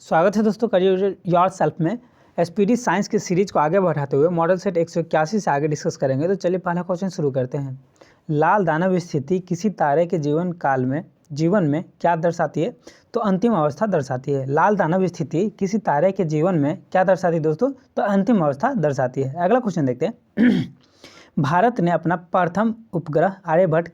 स्वागत है दोस्तों करियर योर सेल्फ में। एसपीडी साइंस की सीरीज को आगे बढ़ाते हुए मॉडल सेट 181 से आगे डिस्कस करेंगे। तो चलिए पहला क्वेश्चन शुरू करते हैं। लाल दानव स्थिति किसी तारे के जीवन में क्या दर्शाती है? तो अंतिम अवस्था दर्शाती है। लाल दानव स्थिति किसी तारे के जीवन में क्या दर्शाती है दोस्तों? तो अंतिम अवस्था दर्शाती है। अगला क्वेश्चन देखते हैं। भारत ने अपना प्रथम उपग्रह आर्यभट्ट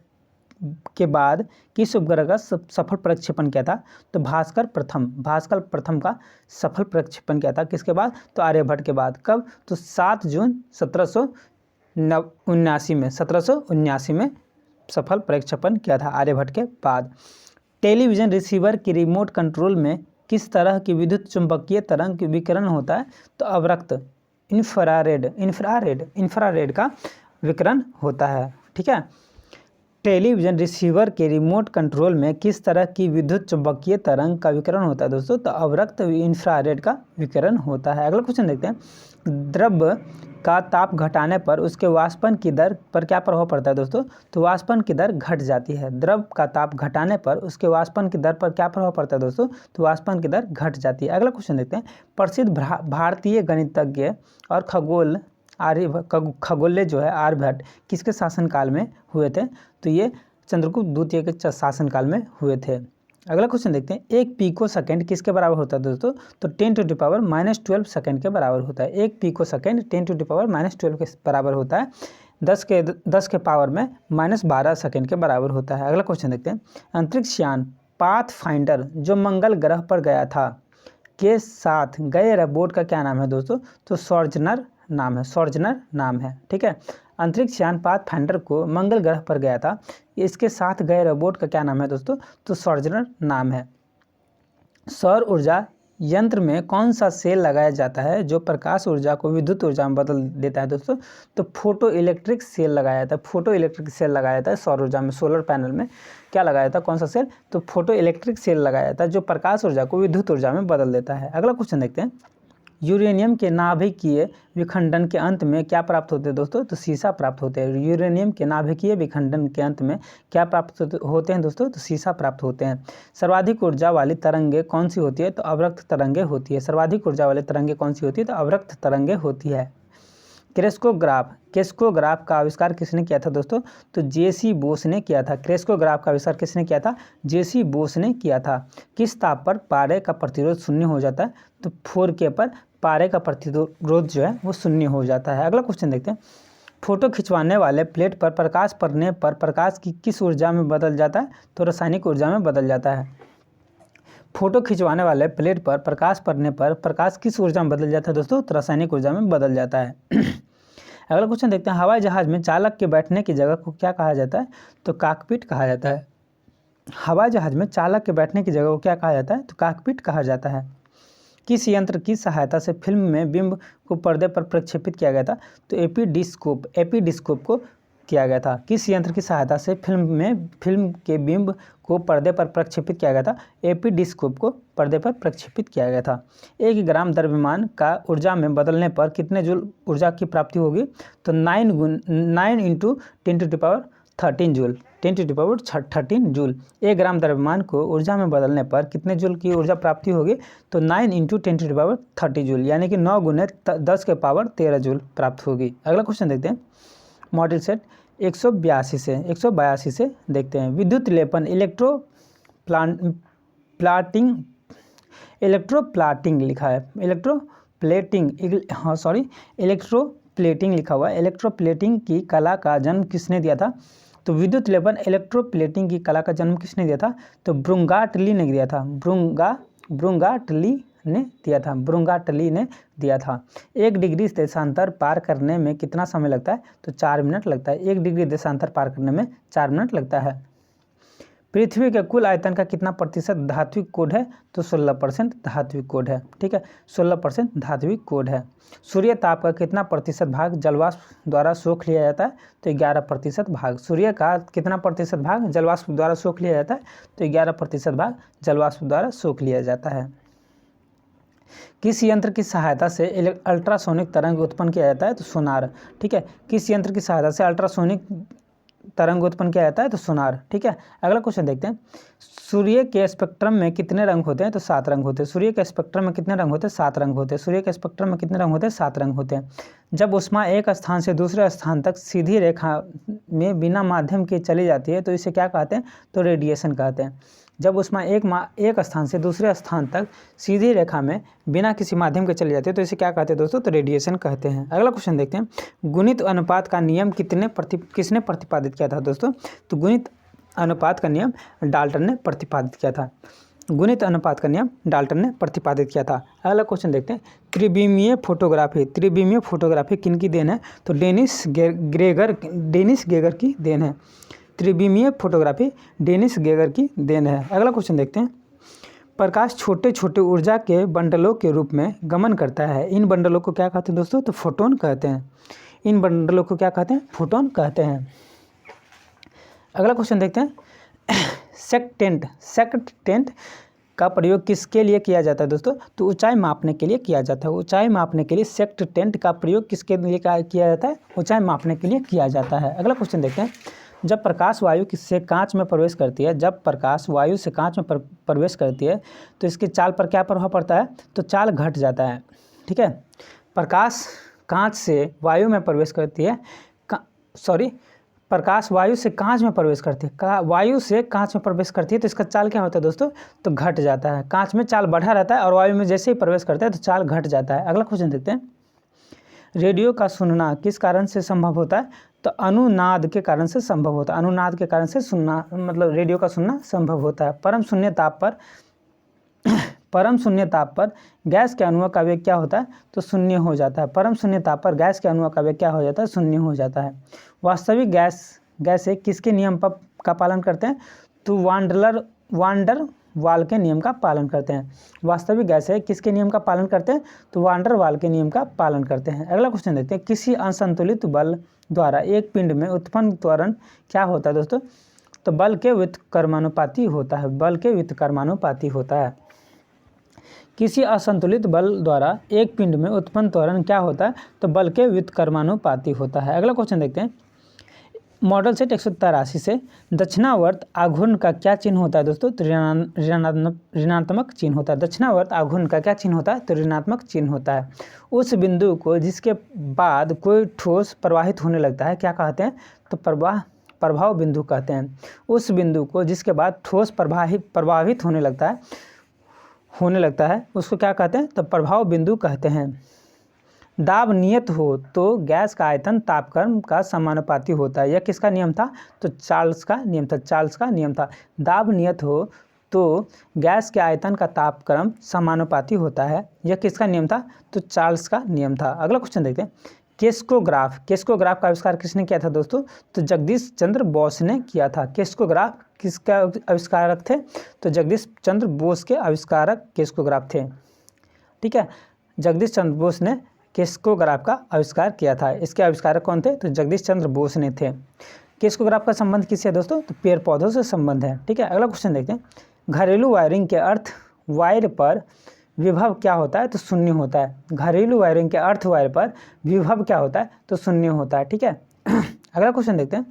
के बाद किस उपग्रह का सफल प्रक्षेपण किया था? तो भास्कर प्रथम का सफल प्रक्षेपण किया था। किसके बाद? तो आर्यभट्ट के बाद। कब? तो 7 जून 1779 में सफल प्रक्षेपण किया था आर्यभट्ट के बाद। टेलीविज़न रिसीवर की रिमोट कंट्रोल में किस तरह की विद्युत चुंबकीय तरंग की विकिरण होता है? तो अवरक्त इंफ्रारेड का विकिरण होता है। ठीक है। टेलीविज़न रिसीवर के रिमोट कंट्रोल में किस तरह की विद्युत चुंबकीय तरंग का विकिरण होता है दोस्तों? तो अवरक्त इंफ्रारेड का विकिरण होता है। अगला क्वेश्चन देखते हैं। द्रव्य का ताप घटाने पर उसके वाष्पन की दर पर क्या प्रभाव पड़ता है दोस्तों? तो वाष्पन की दर घट जाती है। द्रव्य का ताप घटाने पर उसके वाष्पन की दर पर क्या प्रभाव पड़ता है दोस्तों? तो वाष्पन की दर घट जाती है। अगला क्वेश्चन देखते हैं। प्रसिद्ध भारतीय गणितज्ञ और खगोल्य जो है आर्यभट्ट किसके शासनकाल में हुए थे? तो ये चंद्रगुप्त द्वितीय के शासनकाल में हुए थे। अगला क्वेश्चन देखते हैं। 1 पिको सेकेंड किसके बराबर होता है दोस्तों? तो 10⁻⁻12 सेकेंड के बराबर होता है। 1 पिको सेकेंड 10⁻⁻12 के बराबर होता है। 10 के पावर में -12 सेकेंड के बराबर होता है। अगला क्वेश्चन देखते हैं। अंतरिक्ष यान पाथफाइंडर जो मंगल ग्रह पर गया था के साथ गए रोबोट का क्या नाम है दोस्तों? तो सॉर्जनर नाम है। ठीक है। अंतरिक्ष यान पाथफाइंडर को मंगल ग्रह पर गया था, इसके साथ गए रोबोट का क्या नाम है दोस्तों? तो सॉर्जनर नाम है। सौर ऊर्जा यंत्र में कौन सा सेल लगाया जाता है जो प्रकाश ऊर्जा को विद्युत ऊर्जा में बदल देता है दोस्तों? तो फोटो इलेक्ट्रिक सेल लगाया जाता है। सौर ऊर्जा में, सोलर पैनल में क्या लगाया जाता है? कौन सा सेल? तो फोटो इलेक्ट्रिक सेल लगाया जाता है जो प्रकाश ऊर्जा को विद्युत ऊर्जा में बदल देता है। अगला क्वेश्चन देखते हैं। यूरेनियम के नाभिकीय विखंडन के अंत में क्या प्राप्त होते हैं दोस्तों? तो सीसा प्राप्त होते हैं। यूरेनियम के नाभिकीय विखंडन के अंत में क्या प्राप्त होते हैं दोस्तों? तो सीसा प्राप्त होते हैं। सर्वाधिक ऊर्जा वाली तरंगे कौन सी होती है? तो अवरक्त तरंगे होती है। सर्वाधिक ऊर्जा वाली तरंगे कौन सी होती है? तो अवरक्त तरंगे होती है। क्रेस्कोग्राफ का आविष्कार किसने किया था दोस्तों? तो जेसी बोस ने किया था। क्रेस्कोग्राफ का आविष्कार किसने किया था? जेसी बोस ने किया था। किस ताप पर पारे का प्रतिरोध शून्य हो जाता है? तो 4K पर पारे का प्रतिरोध जो है वो शून्य हो जाता है। अगला क्वेश्चन देखते हैं। फोटो खिंचवाने वाले प्लेट पर प्रकाश पड़ने पर प्रकाश की किस ऊर्जा में बदल जाता है? तो रासायनिक ऊर्जा में बदल जाता है। फोटो खिंचवाने वाले प्लेट पर प्रकाश पड़ने पर प्रकाश किस ऊर्जा में बदल जाता है दोस्तों? तो रासायनिक ऊर्जा में बदल जाता है। अगला क्वेश्चन देखते हैं। हवाई जहाज में चालक के बैठने की जगह को क्या कहा जाता है? तो कॉकपिट कहा जाता है। हवाई जहाज में चालक के बैठने की जगह को क्या कहा जाता है? तो कॉकपिट कहा जाता है। किस यंत्र की सहायता से फिल्म में बिंब को पर्दे पर प्रक्षेपित किया गया था? तो एपीडिस्कोप को किया गया था। किस यंत्र की सहायता से फिल्म के बिंब को पर्दे पर प्रक्षेपित किया गया था? एपीडिस्कोप को पर्दे पर प्रक्षेपित किया गया था। 1 ग्राम द्रव्यमान का ऊर्जा में बदलने पर कितने जूल ऊर्जा की प्राप्ति होगी? तो 9 × 10⁻13 जूल। 10⁻13 जूल। 1 ग्राम द्रव्यमान को ऊर्जा में बदलने पर कितने जूल की ऊर्जा प्राप्ति होगी? तो 9 × 10⁻30 जूल, यानी कि 9 × 10⁻13 जूल प्राप्त होगी। अगला क्वेश्चन देखते हैं। मॉडल सेट 182 से देखते हैं। विद्युत लेपन इलेक्ट्रोप्लेटिंग लिखा है। इलेक्ट्रोप्लेटिंग लिखा हुआ है। इलेक्ट्रोप्लेटिंग की कला का जन्म किसने दिया था? तो विद्युत लेपन इलेक्ट्रोप्लेटिंग की कला का जन्म किसने दिया था? तो ब्रुंगाटली ने दिया था। ब्रुंगाटली ने दिया था। 1 डिग्री देशांतर पार करने में कितना समय लगता है? तो 4 मिनट लगता है। 1 डिग्री देशांतर पार करने में 4 मिनट लगता है। पृथ्वी के कुल आयतन का कितना प्रतिशत धात्विक कोड है? तो 16% धात्विक कोड है। ठीक है, 16% धात्विक कोड है। सूर्य ताप का कितना प्रतिशत भाग जलवाष्प द्वारा सोख लिया जाता है? तो 11% भाग। सूर्य का कितना प्रतिशत भाग जलवाष्प द्वारा सोख लिया जाता है? तो 11% भाग जलवाष्प द्वारा सोख लिया जाता है। किस यंत्र की सहायता से अल्ट्रासोनिक तरंग उत्पन्न किया जाता है? तो सोनार। ठीक है, किस यंत्र की सहायता से अल्ट्रासोनिक तरंग उत्पन्न किया जाता है? तो सोनार। ठीक है, अगला क्वेश्चन देखते हैं। सूर्य के स्पेक्ट्रम में कितने रंग होते हैं? तो 7 रंग होते हैं। सूर्य के स्पेक्ट्रम में कितने रंग होते हैं? 7 रंग होते हैं। सूर्य के स्पेक्ट्रम में कितने रंग होते हैं? 7 रंग होते हैं। जब ऊष्मा एक स्थान से दूसरे स्थान तक सीधी रेखा में बिना माध्यम के चली जाती है तो इसे क्या कहते हैं? तो रेडिएशन कहते हैं। जब ऊष्मा एक स्थान से दूसरे स्थान तक सीधी रेखा में बिना किसी माध्यम के चली जाती है तो इसे क्या कहते हैं दोस्तों? तो रेडिएशन कहते हैं। अगला क्वेश्चन देखते हैं। गुणित अनुपात का नियम किसने प्रतिपादित किया था दोस्तों? तो गुणित अनुपात का नियम डाल्टन ने प्रतिपादित किया था। गुणित अनुपात का नियम डाल्टन ने प्रतिपादित किया था। अगला क्वेश्चन देखते हैं। त्रिविमीय फोटोग्राफी किनकी देन है? तो डेनिस गेगर की देन है। त्रिविमीय फोटोग्राफी डेनिस गेगर की देन है। अगला क्वेश्चन देखते हैं। प्रकाश छोटे छोटे ऊर्जा के बंडलों के रूप में गमन करता है। इन बंडलों को क्या कहते हैं दोस्तों? तो फोटोन कहते हैं। इन बंडलों को क्या कहते हैं? फोटोन कहते हैं। अगला क्वेश्चन देखते हैं। सेक्टेंट का प्रयोग किसके लिए किया जाता है दोस्तों? तो ऊंचाई मापने के लिए किया जाता है। ऊंचाई मापने के लिए सेक्टेंट का प्रयोग किसके लिए किया जाता है? ऊंचाई मापने के लिए किया जाता है। अगला क्वेश्चन देखते हैं। जब प्रकाश वायु से कांच में प्रवेश करती है तो इसकी चाल पर क्या प्रभाव पड़ता है? तो चाल घट जाता है। ठीक है, प्रकाश कांच से वायु में प्रवेश करती है प्रकाश वायु से कांच में प्रवेश करती है वायु से कांच में प्रवेश करती है तो इसका चाल क्या होता है दोस्तों? तो घट जाता है। कांच में चाल बढ़ा रहता है और वायु में जैसे ही प्रवेश करता है तो चाल घट जाता है। अगला क्वेश्चन देखते हैं। रेडियो का सुनना किस कारण से संभव होता है? तो अनुनाद के कारण से संभव होता है। अनुनाद के कारण से सुनना मतलब रेडियो का सुनना संभव होता है। परम शून्य ताप पर गैस के अणुओं का वेग क्या होता है? तो शून्य हो जाता है। परम शून्य ताप पर गैस के अणुओं का वेग क्या हो जाता है? शून्य हो जाता है। वास्तविक गैसें किसके नियम का पालन करते हैं? तो वांडर वाल के नियम का पालन करते हैं। वास्तविक गैसें किसके नियम का पालन करते हैं? तो वांडर वाल के नियम का पालन करते हैं। अगला क्वेश्चन देखते हैं। किसी असंतुलित बल द्वारा एक पिंड में उत्पन्न त्वरण क्या होता है दोस्तों? तो बल के व्युत्क्रमानुपाती होता है। बल के व्युत्क्रमानुपाती होता है। किसी असंतुलित बल द्वारा एक पिंड में उत्पन्न त्वरण क्या होता है? तो बल के व्युत्क्रमानुपाती होता है। अगला क्वेश्चन देखते हैं। मॉडल सेट 183 से दक्षिणावर्त आघूर्ण का क्या चिन्ह होता है दोस्तों? तो ऋणात्मक चिन्ह होता है। दक्षिणावर्त आघूर्ण का क्या चिन्ह होता है? तो ऋणात्मक चिन्ह होता है। उस बिंदु को जिसके बाद कोई ठोस प्रवाहित होने लगता है क्या कहते हैं? तो प्रभाव बिंदु कहते हैं। उस बिंदु को जिसके बाद ठोस प्रवाहित होने लगता है उसको क्या कहते हैं? तो प्रभाव बिंदु कहते हैं। दाब नियत हो तो गैस का आयतन तापक्रम का समानुपाती होता है। यह किसका नियम था? तो चार्ल्स का नियम था। दाब नियत हो तो गैस के आयतन का तापक्रम समानुपाती होता है। यह किसका नियम था? तो चार्ल्स का नियम था। अगला क्वेश्चन देखते हैं। केस्कोग्राफ का आविष्कार किसने किया था दोस्तों? तो जगदीश चंद्र बोस ने किया था। केस्कोग्राफ किसका आविष्कारक थे? तो जगदीश चंद्र बोस के आविष्कारक केस्कोग्राफ थे। ठीक है, जगदीश चंद्र बोस ने केस्कोग्राफ का आविष्कार किया था। इसके आविष्कारक कौन थे? तो जगदीश चंद्र बोस ने थे। केस्कोग्राफ का संबंध किससे है दोस्तों? तो पेड़ पौधों से संबंध है। ठीक है, अगला क्वेश्चन देखते हैं। घरेलू वायरिंग के अर्थ वायर पर विभव क्या होता है? तो शून्य होता है। घरेलू वायरिंग के अर्थ वायर पर विभव क्या होता है? तो शून्य होता है। ठीक है, अगला क्वेश्चन देखते हैं।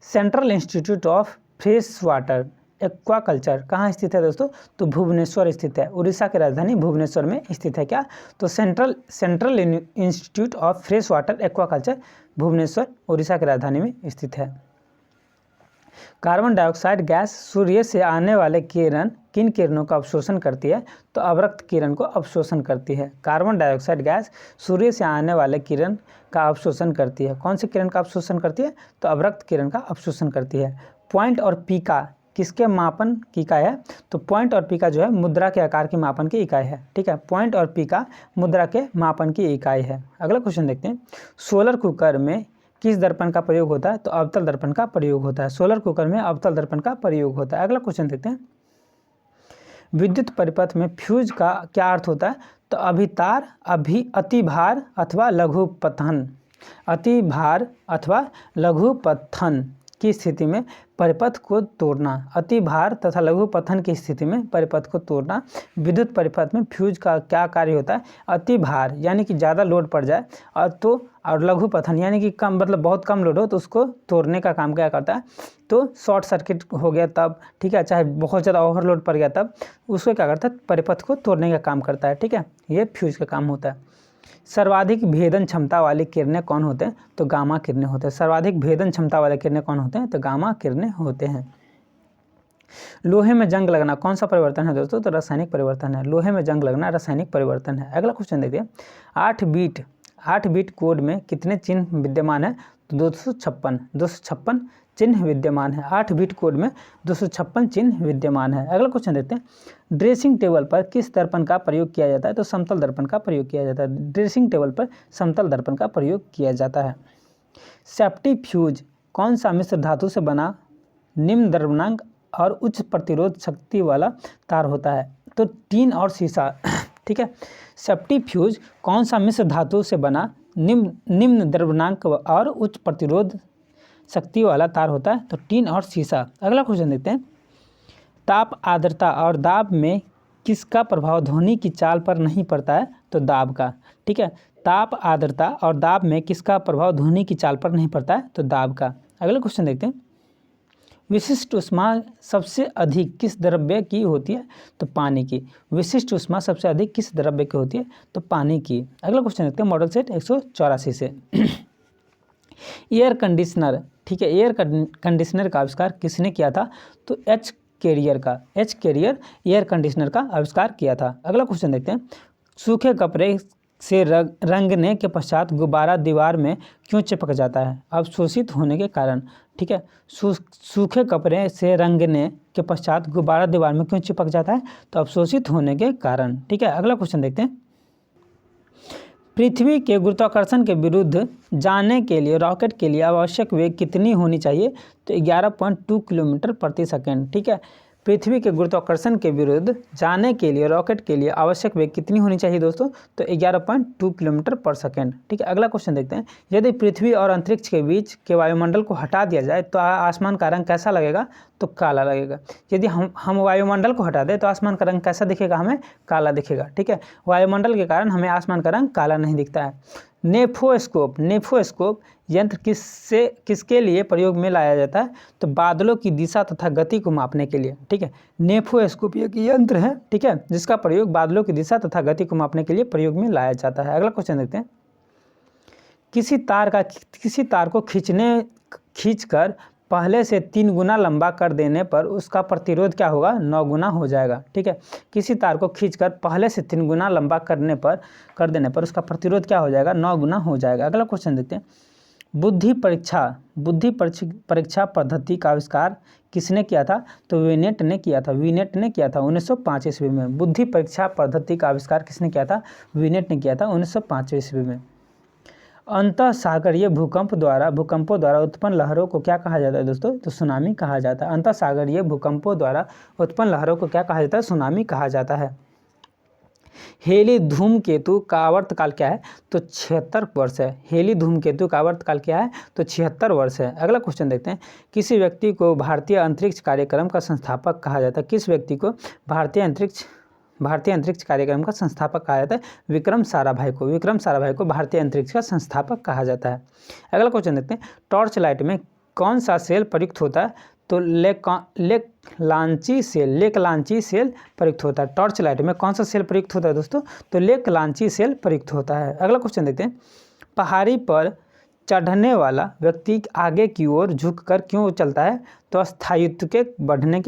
Central institute of fresh water aquaculture कहाँ स्थित है दोस्तों? तो भुवनेश्वर स्थित है। उड़ीसा की राजधानी भुवनेश्वर में स्थित है। क्या? तो central institute of fresh water aquaculture Bhubaneswar Orissa की राजधानी में स्थित है। कार्बन डाइऑक्साइड गैस सूर्य से आने वाले किन किरणों का अवशोषण करती है? तो अवरक्त किरण को अवशोषण करती है। कार्बन डाइऑक्साइड गैस सूर्य से आने वाले किरण का अवशोषण करती है। कौन सी किरण का अवशोषण करती है? तो अवरक्त किरण का अवशोषण करती है। पॉइंट और पीका किसके मापन की इकाई है? तो पॉइंट और पीका जो है मुद्रा के आकार की मापन की इकाई है। ठीक है, पॉइंट और पीका मुद्रा के मापन की इकाई है। अगला क्वेश्चन देखते हैं। सोलर कुकर में किस दर्पण का प्रयोग होता है? तो अवतल दर्पण का प्रयोग होता है। सोलर कुकर में अवतल दर्पण का प्रयोग होता है। अगला क्वेश्चन देखते हैं। विद्युत परिपथ में फ्यूज का क्या अर्थ होता है? तो अतिभार अथवा लघुपथन। अतिभार अथवा लघुपथन की स्थिति में परिपथ को तोड़ना, अति भार तथा लघु पतन की स्थिति में परिपथ को तोड़ना। विद्युत परिपथ में फ्यूज का क्या कार्य होता है? अति भार यानी कि ज़्यादा लोड पड़ जाए और लघु पतन यानी कि कम, मतलब बहुत कम लोड हो तो उसको तोड़ने का काम क्या करता है? तो शॉर्ट सर्किट हो गया तब, ठीक है, चाहे बहुत ज़्यादा ओवरलोड पड़ गया तब उसको क्या करता है? परिपथ को तोड़ने का काम करता है, ठीक है, ये फ्यूज का काम होता है। सर्वाधिक भेदन क्षमता वाली किरणें कौन होते हैं? तो गामा किरणें होते हैं। सर्वाधिक भेदन क्षमता वाले किरणें कौन होते हैं? तो गामा किरणें होते हैं। लोहे में जंग लगना कौन सा परिवर्तन है दोस्तों? तो रासायनिक परिवर्तन है। लोहे में जंग लगना रासायनिक परिवर्तन है। अगला क्वेश्चन देखिए, 8 बिट कोड में कितने चिन्ह विद्यमान है? तो 256 चिन्ह विद्यमान है। 8 बिट कोड में 256 चिन्ह विद्यमान है। अगला क्वेश्चन देखते हैं, ड्रेसिंग टेबल पर किस दर्पण का प्रयोग किया जाता है? तो समतल दर्पण का प्रयोग किया जाता है। ड्रेसिंग टेबल पर समतल दर्पण का प्रयोग किया जाता है। सेफ्टी फ्यूज कौन सा मिश्र धातु से बना निम्न द्रव्यमान और उच्च प्रतिरोध शक्ति वाला तार होता है? तो टीन और शीशा, ठीक है। सेफ्टी फ्यूज कौन सा मिश्र धातु से बना निम्न द्रव्यमानक और उच्च प्रतिरोध शक्ति वाला तार होता है? तो टीन और शीशा। अगला क्वेश्चन देखते हैं, ताप, आर्द्रता और दाब में किसका प्रभाव ध्वनि की चाल पर नहीं पड़ता है? तो दाब का, ठीक है। ताप, आर्द्रता और दाब में किसका प्रभाव ध्वनि की चाल पर नहीं पड़ता है? तो दाब का। अगला क्वेश्चन देखते हैं, विशिष्ट ऊष्मा सबसे अधिक किस द्रव्य की होती है? तो पानी की। विशिष्ट ऊष्मा सबसे अधिक किस द्रव्य की होती है? तो पानी की। अगला क्वेश्चन देखते हैं मॉडल सेट 184 से। एयर कंडीशनर, ठीक है, एयर कंडीशनर का आविष्कार किसने किया था? तो एच कैरियर एयर कंडीशनर का आविष्कार किया था। अगला क्वेश्चन देखते हैं, सूखे कपड़े से रंगने के पश्चात गुब्बारा दीवार में क्यों चिपक जाता है? अवशोषित होने के कारण, ठीक है। सूखे कपड़े से रंगने के पश्चात गुब्बारा दीवार में क्यों चिपक जाता है? तो अवशोषित होने के कारण, ठीक है। अगला क्वेश्चन देखते हैं, पृथ्वी के गुरुत्वाकर्षण के विरुद्ध जाने के लिए रॉकेट के लिए आवश्यक वेग कितनी होनी चाहिए? तो 11.2 किलोमीटर प्रति सेकंड, ठीक है। पृथ्वी के गुरुत्वाकर्षण के विरुद्ध जाने के लिए रॉकेट के लिए आवश्यक वेग कितनी होनी चाहिए दोस्तों? तो 11.2 किलोमीटर पर सेकंड, ठीक है। अगला क्वेश्चन देखते हैं, यदि पृथ्वी और अंतरिक्ष के बीच के वायुमंडल को हटा दिया जाए तो आसमान का रंग कैसा लगेगा? तो काला लगेगा। यदि हम वायुमंडल को हटा दें तो आसमान का रंग कैसा दिखेगा? हमें काला दिखेगा, ठीक है। वायुमंडल के कारण हमें आसमान का रंग काला नहीं दिखता है। नेफोस्कोप यंत्र किसके लिए प्रयोग में लाया जाता है? तो बादलों की दिशा तथा गति को मापने के लिए, ठीक है। नेफोस्कोप एक यंत्र है, ठीक है, जिसका प्रयोग बादलों की दिशा तथा गति को मापने के लिए प्रयोग में लाया जाता है। अगला क्वेश्चन देखते हैं, किसी तार को खींचकर पहले से 3 गुना लंबा कर देने पर उसका प्रतिरोध क्या होगा? 9 गुना हो जाएगा, ठीक है। किसी तार को खींचकर पहले से 3 गुना लंबा कर देने पर उसका प्रतिरोध क्या हो जाएगा? 9 गुना हो जाएगा। अगला क्वेश्चन देखते हैं, बुद्धि परीक्षा पद्धति का आविष्कार किसने किया था? तो वीनेट ने किया था 1905 ईस्वी में। बुद्धि परीक्षा पद्धति का आविष्कार किसने किया था? वीनेट ने किया था 1905 ईस्वी में। अंतःसागरीय भूकंपों द्वारा उत्पन्न लहरों को क्या कहा जाता है दोस्तों? तो सुनामी कहा जाता है। अंतःसागरीय भूकंपों द्वारा उत्पन्न लहरों को क्या कहा जाता है? सुनामी कहा जाता है। हेली धूमकेतु का आवर्तकाल क्या है? तो 76 वर्ष है। हेली धूमकेतु का आवर्तकाल क्या है? तो 76 वर्ष है। अगला क्वेश्चन देखते हैं, किसी व्यक्ति को भारतीय अंतरिक्ष कार्यक्रम का संस्थापक कहा जाता है? किस व्यक्ति को भारतीय अंतरिक्ष कार्यक्रम का संस्थापक कहा जाता है? विक्रम साराभाई को भारतीय अंतरिक्ष का संस्थापक कहा जाता है। अगला क्वेश्चन देखते हैं, टॉर्च लाइट में कौन सा सेल प्रयुक्त होता है? तो लेकलांची सेल प्रयुक्त होता है। टॉर्च लाइट में कौन सा सेल प्रयुक्त होता है दोस्तों? तो लेकलांची सेल प्रयुक्त होता है। अगला क्वेश्चन देखते हैं, पहाड़ी पर चढ़ने वाला व्यक्ति आगे की ओर झुककर क्यों चलता है? तो स्थायित्व के बढ़ाने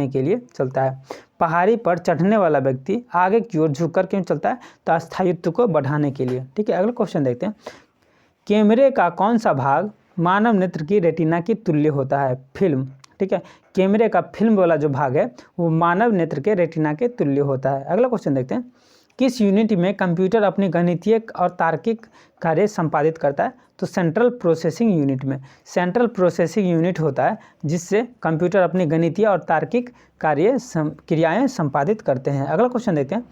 के लिए चलता है। पहाड़ी पर चढ़ने वाला व्यक्ति आगे की ओर झुककर क्यों चलता है? तो स्थायित्व को बढ़ाने के लिए, ठीक है। अगला क्वेश्चन देखते हैं, कैमरे का कौन सा भाग मानव नेत्र की रेटिना की तुल्य होता है? फिल्म, ठीक है। कैमरे का फिल्म वाला जो भाग है वो मानव नेत्र के रेटिना के तुल्य होता है। अगला क्वेश्चन देखते हैं, किस यूनिट में कंप्यूटर अपनी गणितीय और तार्किक कार्य संपादित करता है? तो सेंट्रल प्रोसेसिंग यूनिट में। सेंट्रल प्रोसेसिंग यूनिट होता है जिससे कंप्यूटर अपनी गणितीय और तार्किक क्रियाएं संपादित करते हैं। अगला क्वेश्चन देखते हैं,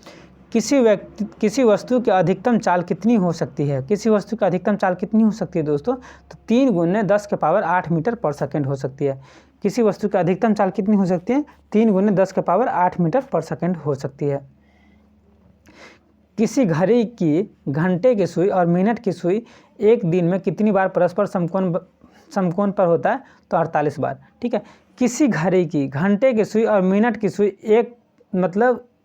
किसी वस्तु की अधिकतम चाल कितनी हो सकती है? किसी वस्तु की अधिकतम चाल कितनी हो सकती है दोस्तों? तो 3 × 10⁸ मीटर पर सेकेंड हो सकती है। किसी वस्तु की अधिकतम चाल कितनी हो सकती है? 3 × 10⁸ मीटर पर सेकेंड हो सकती है। किसी घड़ी की घंटे की सुई और मिनट की सुई एक दिन में कितनी बार परस्पर समकोण पर होता है? तो 48 बार। ठीक है, किसी घड़ी की घंटे की सुई और मिनट की सुई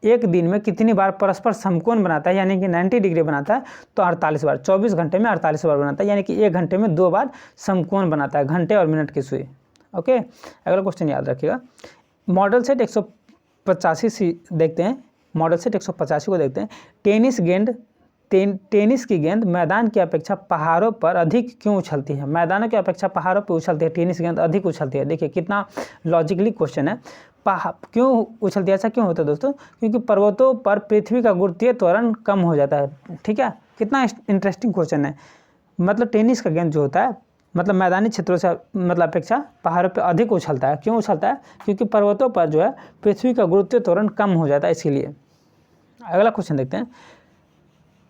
एक दिन में कितनी बार परस्पर समकोण बनाता है, यानी कि 90 डिग्री बनाता है? तो 48 बार। 24 घंटे में 48 बार बनाता है, यानी कि 1 घंटे में 2 बार समकोण बनाता है घंटे और मिनट की सुई। ओके, अगला क्वेश्चन याद रखिएगा। मॉडल सेट 185 देखते हैं। मॉडल सेट 185 को देखते हैं। टेनिस की गेंद मैदान की अपेक्षा पहाड़ों पर अधिक क्यों उछलती है? मैदानों की अपेक्षा पहाड़ों पर उछलती है, टेनिस गेंद अधिक उछलती है। देखिए कितना लॉजिकली क्वेश्चन है। क्यों उछलती है? ऐसा क्यों होता है दोस्तों? क्योंकि पर्वतों पर पृथ्वी का गुरुत्वीय त्वरण कम हो जाता है। ठीक है, कितना इंटरेस्टिंग क्वेश्चन है। मतलब टेनिस का गेंद जो होता है मैदानी क्षेत्रों से अपेक्षा पहाड़ों पर अधिक उछलता है। क्यों उछलता है? क्योंकि पर्वतों पर जो है पृथ्वी का गुरुत्वीय त्वरण कम हो जाता है, इसीलिए। अगला क्वेश्चन देखते हैं।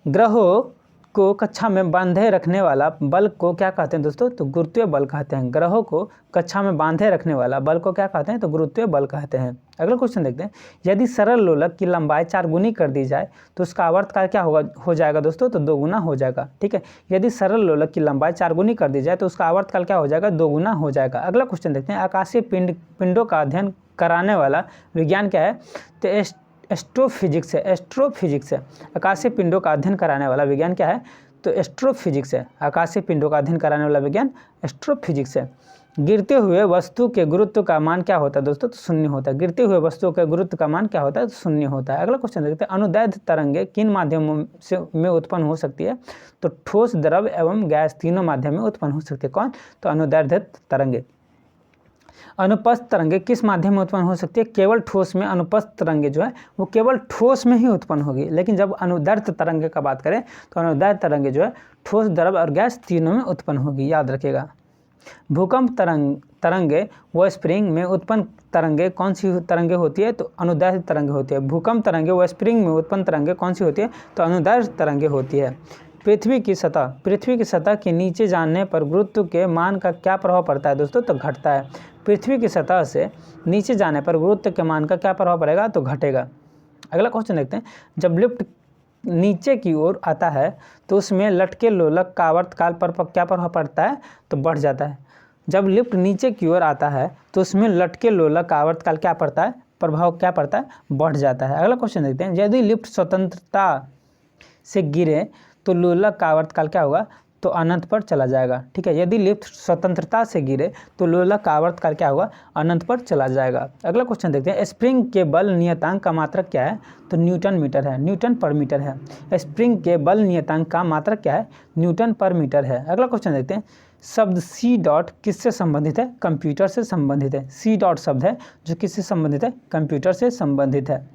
ग्रहों को कक्षा में बांधे रखने वाला बल को क्या कहते हैं दोस्तों? तो गुरुत्वीय बल कहते हैं। ग्रहों को कक्षा में बांधे रखने वाला बल को क्या कहते हैं? तो गुरुत्वीय बल कहते हैं। अगला क्वेश्चन देखते हैं। यदि सरल लोलक की लंबाई 4 गुनी कर दी जाए तो उसका आवर्तकाल क्या हो जाएगा दोस्तों? तो 2 गुना हो जाएगा। ठीक है, यदि सरल लोलक की लंबाई 4 गुनी कर दी जाए तो उसका आवर्तकाल क्या हो जाएगा? 2 गुना हो जाएगा। अगला क्वेश्चन देखते हैं। आकाशीय पिंडों का अध्ययन कराने वाला विज्ञान क्या है? तो एस्ट्रोफिजिक्स है। एस्ट्रोफिजिक्स है। आकाशीय पिंडों का अध्ययन कराने वाला विज्ञान क्या है? तो एस्ट्रोफिजिक्स है। आकाशीय पिंडों का अध्ययन कराने वाला विज्ञान एस्ट्रोफिजिक्स है। गिरते हुए वस्तु के गुरुत्व का मान क्या होता है दोस्तों? तो 0 होता है। गिरते हुए वस्तु के गुरुत्व का मान क्या होता है? तो 0 होता है। अगला क्वेश्चन देखते हैं। अनुदैर्ध्य तरंगे किन माध्यमों में उत्पन्न हो सकती है? तो ठोस, द्रव एवं गैस तीनों माध्यम में उत्पन्न हो सकती है। कौन? तो अनुदैर्ध्य तरंगे। अनुपस्थ तरंगे किस माध्यम में उत्पन्न हो सकती है? केवल ठोस में। अनुपस्थ तरंगे जो है वो केवल ठोस में ही उत्पन्न होगी। लेकिन जब अनुदैर्ध्य तरंगे का बात करें तो अनुदैर्ध्य तरंगे जो है ठोस, द्रव और गैस तीनों में उत्पन्न होगी, याद रखिएगा। भूकंप तरंगे व स्प्रिंग में उत्पन्न तरंगे कौन सी तरंगे होती है? तो अनुदैर्ध्य तरंगे होती है। भूकंप तरंगे व स्प्रिंग में उत्पन्न तरंगे कौन सी होती है? तो अनुदैर्ध्य तरंगे होती है। पृथ्वी की सतह के नीचे जाने पर गुरुत्व के मान का क्या प्रभाव पड़ता है दोस्तों? तो घटता है। पृथ्वी की सतह से नीचे जाने पर गुरुत्व के मान का क्या प्रभाव पड़ेगा? तो घटेगा। अगला क्वेश्चन देखते हैं। जब लिफ्ट नीचे की ओर आता है तो उसमें लटके लोलक का आवर्तकाल पर क्या प्रभाव पड़ता है? तो बढ़ जाता है। जब लिफ्ट नीचे की ओर आता है तो उसमें लटके लोलक का आवर्तकाल क्या पड़ता है? प्रभाव क्या पड़ता है? बढ़ जाता है। अगला क्वेश्चन देखते हैं। यदि लिफ्ट स्वतंत्रता से गिरे तो लोलक का आवर्तकाल क्या होगा? तो अनंत पर चला जाएगा। ठीक है, यदि लिफ्ट स्वतंत्रता से गिरे तो लोलक का आवर्तकाल क्या होगा? अनंत पर चला जाएगा। अगला क्वेश्चन देखते हैं। स्प्रिंग के बल नियतांक का मात्रक क्या है? तो न्यूटन मीटर है, न्यूटन पर मीटर है। स्प्रिंग के बल नियतांक का मात्रक क्या है? न्यूटन पर मीटर है। अगला क्वेश्चन देखते हैं। शब्द सी डॉट किससे संबंधित है? कंप्यूटर से संबंधित है। सी डॉट शब्द है जो किससे संबंधित है? कंप्यूटर से संबंधित है।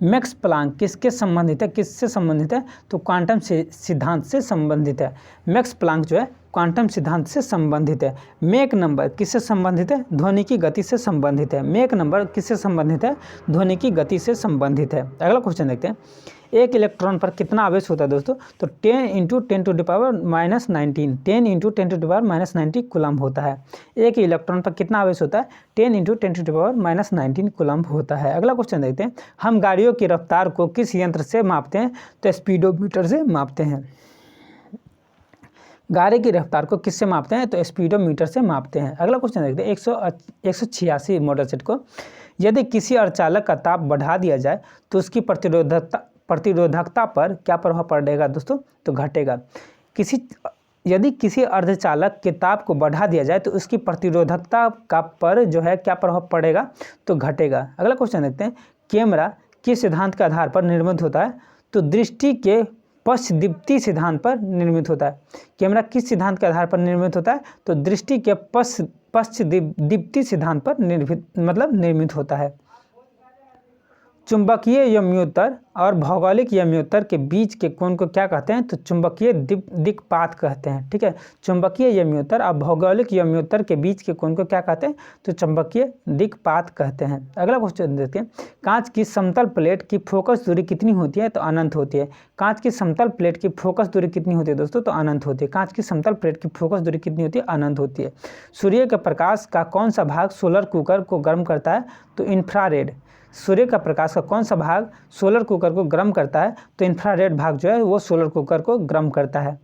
मैक्स प्लांक किसके संबंधित है? किससे संबंधित है? तो क्वांटम सिद्धांत से संबंधित है। मैक्स प्लांक जो है क्वांटम सिद्धांत से संबंधित है। मेक नंबर किससे संबंधित है? ध्वनि की गति से संबंधित है। मेक नंबर किससे संबंधित है? ध्वनि की गति से संबंधित है। अगला क्वेश्चन देखते हैं। एक इलेक्ट्रॉन पर कितना आवेश होता है दोस्तों? तो 10 × 10⁻⁻19 10 × 10⁻⁻19 कूलम्ब होता है। एक इलेक्ट्रॉन पर कितना आवेश होता है? 10 × 10⁻⁻19 कूलम्ब होता है। अगला क्वेश्चन देखते हैं। हम गाड़ियों की रफ्तार को किस यंत्र से मापते हैं? तो स्पीडोमीटर से मापते हैं। गाड़ी की रफ्तार को किससे मापते हैं? तो स्पीडोमीटर से मापते हैं। अगला क्वेश्चन देखते हैं। 186 मॉडल सेट को। यदि किसी अर्धचालक का ताप बढ़ा दिया जाए तो उसकी प्रतिरोधकता पर क्या प्रभाव पड़ेगा दोस्तों? तो घटेगा। यदि किसी अर्धचालक के ताप को बढ़ा दिया जाए तो उसकी प्रतिरोधकता का पर जो है क्या प्रभाव पड़ेगा? तो घटेगा। अगला क्वेश्चन देखते हैं। कैमरा किस सिद्धांत के आधार पर निर्मित होता है? तो दृष्टि के पश्चदीप्ति सिद्धांत पर निर्मित होता है। कैमरा किस सिद्धांत के आधार पर निर्मित होता है? तो दृष्टि के पश्चदीप्ति सिद्धांत पर निर्मित होता है। चुंबकीय यम्योत्तर और भौगोलिक यम्योत्तर के बीच के कोण को क्या कहते हैं? तो चुंबकीय दिक्पात कहते हैं। ठीक है, चुंबकीय यम्योत्तर और भौगोलिक यम्योत्तर के बीच के कोण को क्या कहते हैं? तो चुंबकीय दिक्पात कहते हैं। अगला क्वेश्चन देखते हैं, कांच की समतल प्लेट की फोकस दूरी कितनी होती है? तो अनंत होती है। कांच की समतल प्लेट की फोकस दूरी कितनी होती है दोस्तों? तो अनंत होती है। कांच की समतल प्लेट की फोकस दूरी कितनी होती है? अनंत होती है। सूर्य के प्रकाश का कौन सा भाग सोलर कुकर को गर्म करता है? तो इंफ्रारेड। सूर्य का प्रकाश का कौन सा भाग सोलर कुकर को गर्म करता है? तो इंफ्रारेड भाग जो है वो सोलर कुकर को गर्म करता है।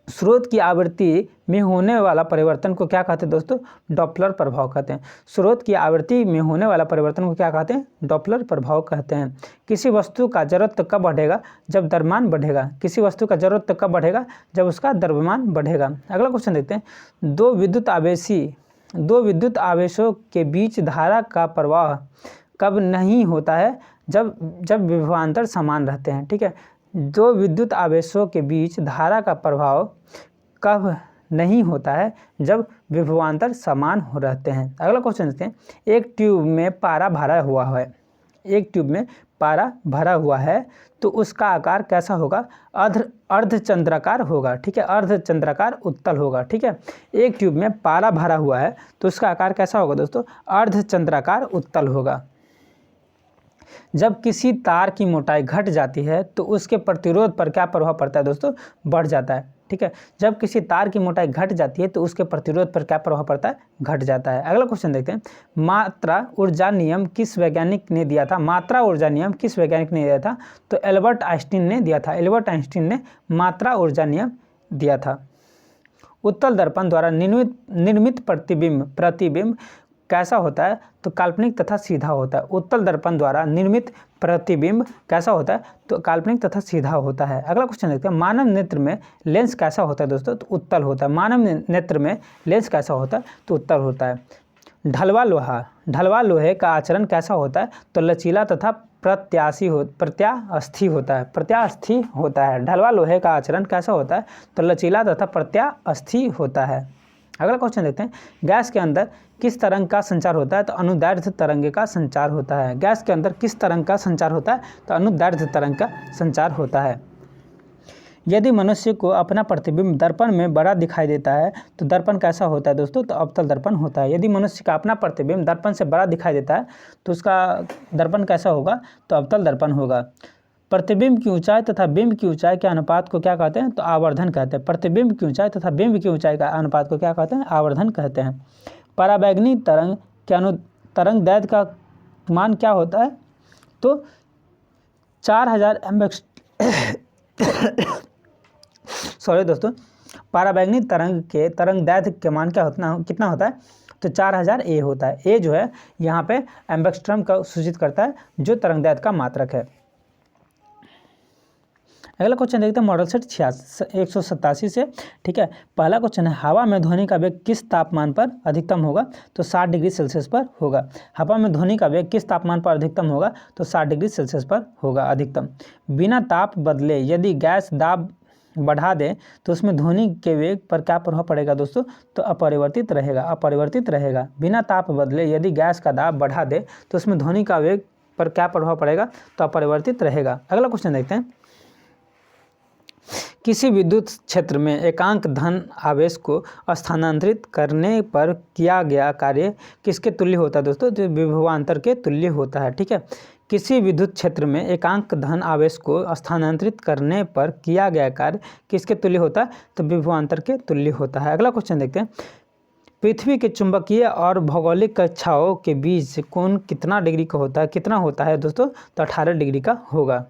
स्रोत की आवृत्ति में होने वाला परिवर्तन को क्या कहते हैं दोस्तों? डॉपलर प्रभाव कहते हैं। स्रोत की आवृत्ति में होने वाला परिवर्तन को क्या कहते हैं? डॉपलर प्रभाव कहते हैं। किसी वस्तु का जड़त्व कब बढ़ेगा? जब द्रव्यमान बढ़ेगा। किसी वस्तु का जड़त्व कब बढ़ेगा? जब उसका द्रव्यमान बढ़ेगा। अगला क्वेश्चन देखते हैं, दो विद्युत आवेशों के बीच धारा का प्रवाह कब नहीं होता है? जब विभवांतर समान रहते हैं। ठीक है, दो विद्युत आवेशों के बीच धारा का प्रभाव कब नहीं होता है? जब विभवांतर समान हो रहते हैं। अगला क्वेश्चन देखते हैं, एक ट्यूब में पारा भरा हुआ है। एक ट्यूब में पारा भरा हुआ है तो उसका आकार कैसा होगा? अर्धचंद्राकार होगा। ठीक है, अर्धचंद्राकार उत्तल होगा। ठीक है, एक ट्यूब में पारा भरा हुआ है तो उसका आकार कैसा होगा दोस्तों? अर्धचंद्राकार उत्तल होगा। जब किसी तार की मोटाई घट जाती है तो उसके प्रतिरोध पर क्या प्रभाव पड़ता है दोस्तों? बढ़ जाता है। ठीक है, जब किसी तार की मोटाई घट जाती है तो उसके प्रतिरोध पर क्या प्रभाव पड़ता है? घट जाता है। अगला क्वेश्चन देखते हैं, मात्रा ऊर्जा नियम किस वैज्ञानिक ने दिया था? मात्रा ऊर्जा नियम किस वैज्ञानिक ने दिया था? तो एल्बर्ट आइंस्टीन ने दिया था। एल्बर्ट आइंस्टीन ने मात्रा ऊर्जा नियम दिया था। उत्तल दर्पण द्वारा निर्मित प्रतिबिंब कैसा होता है? तो काल्पनिक तथा सीधा होता है। उत्तल दर्पण द्वारा निर्मित प्रतिबिंब कैसा होता है? तो काल्पनिक तथा सीधा होता है। अगला क्वेश्चन देखते हैं, मानव नेत्र में लेंस कैसा होता है दोस्तों? तो उत्तल होता है। मानव नेत्र में लेंस कैसा होता है? तो उत्तल होता है। ढलवा लोहे का आचरण कैसा होता है? तो लचीला तथा प्रत्यास्थी होता है। ढलवा लोहे का आचरण कैसा होता है? तो लचीला तथा प्रत्यास्थी होता है। अगला क्वेश्चन देखते हैं, गैस के अंदर किस तरंग का संचार होता है? तो अनुदैर्ध्य तरंग का संचार होता है। गैस के अंदर किस तरंग का संचार होता है? तो अनुदैर्ध्य तरंग का संचार होता है। यदि मनुष्य को अपना प्रतिबिंब दर्पण में बड़ा दिखाई देता है तो दर्पण कैसा होता है दोस्तों? तो अवतल दर्पण होता है। यदि मनुष्य का अपना प्रतिबिंब दर्पण से बड़ा दिखाई देता है तो उसका दर्पण कैसा होगा? तो अवतल दर्पण होगा। प्रतिबिंब की ऊंचाई तथा बिंब की ऊंचाई के अनुपात को क्या कहते हैं? तो आवर्धन कहते हैं। प्रतिबिंब की ऊंचाई तथा बिंब की ऊंचाई का अनुपात को क्या कहते हैं? आवर्धन कहते हैं। पराबैंगनी तरंग के तरंग दैर्घ्य का मान क्या होता है? तो 4000 सॉरी दोस्तों, पराबैंगनी तरंग के तरंग दैर्घ्य के मान कितना होता है? तो 4000 ए होता है। ए जो है यहाँ पे एम्बेक्सट्रम का सूचित करता है जो तरंग दैर्घ्य का मात्रक है। अगला क्वेश्चन देखते हैं, मॉडल सेट 187 से। ठीक है, पहला क्वेश्चन है, हवा में ध्वनि का वेग किस तापमान पर अधिकतम होगा? तो 60 डिग्री सेल्सियस पर होगा। हवा में ध्वनि का वेग किस तापमान पर अधिकतम होगा? तो 60 डिग्री सेल्सियस पर होगा अधिकतम। बिना ताप बदले यदि गैस दाब बढ़ा दें तो उसमें ध्वनि के वेग पर क्या प्रभाव पड़ेगा दोस्तों? तो अपरिवर्तित रहेगा। बिना ताप बदले यदि गैस का दाब बढ़ा दे तो उसमें ध्वनि का वेग पर क्या प्रभाव पड़ेगा? तो अपरिवर्तित रहेगा। अगला क्वेश्चन देखते हैं, किसी विद्युत क्षेत्र में एकांक धन आवेश को स्थानांतरित करने पर किया गया कार्य किसके तुल्य होता है दोस्तों? तो विभवांतर के तुल्य होता है। ठीक है, किसी विद्युत क्षेत्र में एकांक धन आवेश को स्थानांतरित करने पर किया गया कार्य किसके तुल्य होता है? तो विभवांतर के तुल्य होता है। अगला क्वेश्चन देखते हैं, पृथ्वी के चुंबकीय और भौगोलिक कक्षाओं के बीच कोण कितना डिग्री का होता है? कितना होता है दोस्तों? तो 18 डिग्री का होगा।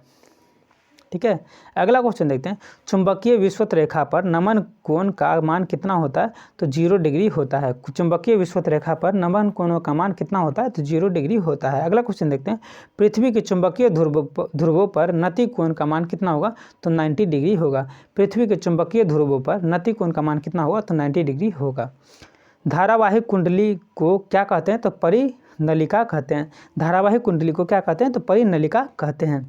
ठीक है, अगला क्वेश्चन देखते हैं, चुंबकीय विषुवत रेखा पर नमन कोण का मान कितना होता है? तो 0 डिग्री होता है। चुंबकीय विषुवत रेखा पर नमन कोणों का मान कितना होता है? तो 0 डिग्री होता है। अगला क्वेश्चन देखते हैं, पृथ्वी के चुंबकीय ध्रुवों पर नति कोण का मान कितना होगा? तो 90 डिग्री होगा। पृथ्वी के चुंबकीय ध्रुवों पर नति कोण का मान कितना होगा? तो 90 डिग्री होगा। धारावाहिक कुंडली को क्या कहते हैं? तो परिनलिका कहते हैं। धारावाहिक कुंडली को क्या कहते हैं? तो परिनलिका कहते हैं।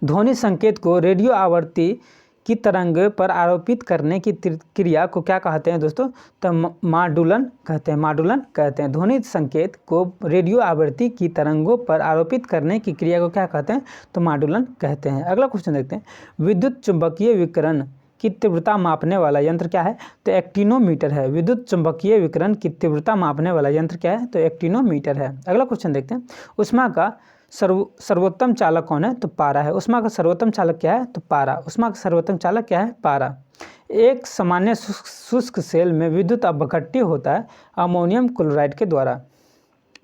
ध्वनि संकेत को रेडियो आवृत्ति की तरंग पर आरोपित करने की क्रिया को क्या कहते हैं दोस्तों? तो माडुलन कहते हैं, माडुलन कहते हैं। ध्वनि संकेत को रेडियो आवृत्ति की तरंगों पर आरोपित करने की क्रिया को क्या कहते हैं? तो माडुलन कहते हैं। अगला क्वेश्चन देखते हैं, विद्युत चुंबकीय विकिरण की तीव्रता मापने वाला यंत्र क्या है? तो एक्टिनोमीटर है। विद्युत चुंबकीय विकिरण की तीव्रता मापने वाला यंत्र क्या है? तो एक्टिनोमीटर है। अगला क्वेश्चन देखते हैं, उष्मा का सर्वोत्तम चालक कौन है? तो पारा है। उष्मा का सर्वोत्तम चालक क्या है? तो पारा। उष्मा का सर्वोत्तम चालक क्या है? पारा। एक सामान्य शुष्क सेल में विद्युत अपघट्य होता है अमोनियम क्लोराइड के द्वारा।